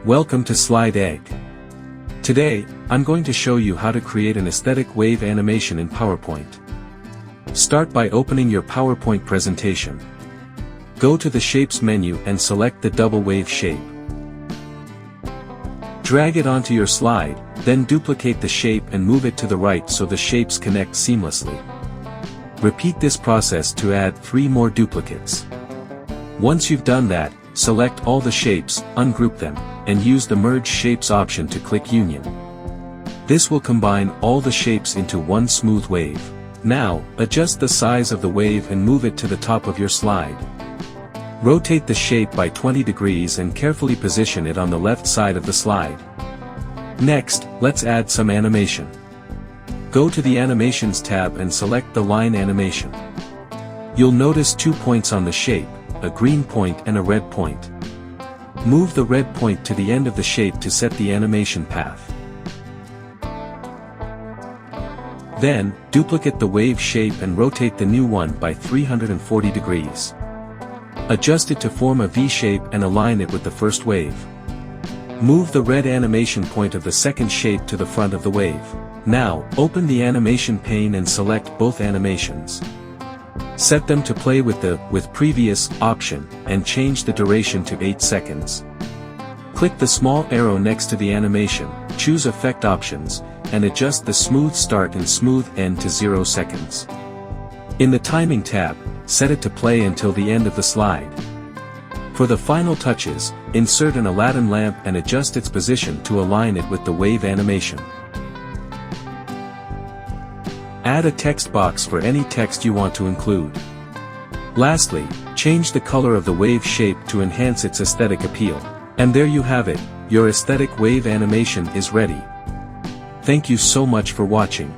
Welcome to Slide Egg. Today, I'm going to show you how to create an aesthetic wave animation in PowerPoint. Start by opening your PowerPoint presentation. Go to the Shapes menu and select the double wave shape. Drag it onto your slide, then duplicate the shape and move it to the right so the shapes connect seamlessly. Repeat this process to add 3 more duplicates. Once you've done that, select all the shapes, ungroup them, and use the Merge Shapes option to click Union. This will combine all the shapes into one smooth wave. Now, adjust the size of the wave and move it to the top of your slide. Rotate the shape by 20 degrees and carefully position it on the left side of the slide. Next, let's add some animation. Go to the Animations tab and select the Line Animation. You'll notice 2 points on the shape, a green point and a red point. Move the red point to the end of the shape to set the animation path. Then, duplicate the wave shape and rotate the new one by 340 degrees. Adjust it to form a V shape and align it with the first wave. Move the red animation point of the second shape to the front of the wave. Now, open the animation pane and select both animations. Set them to play with the With Previous option, and change the duration to 8 seconds. Click the small arrow next to the animation, choose Effect Options, and adjust the Smooth Start and Smooth End to 0 seconds. In the Timing tab, set it to play until the end of the slide. For the final touches, insert an Aladdin lamp and adjust its position to align it with the wave animation. Add a text box for any text you want to include. Lastly, change the color of the wave shape to enhance its aesthetic appeal. And there you have it, your aesthetic wave animation is ready. Thank you so much for watching.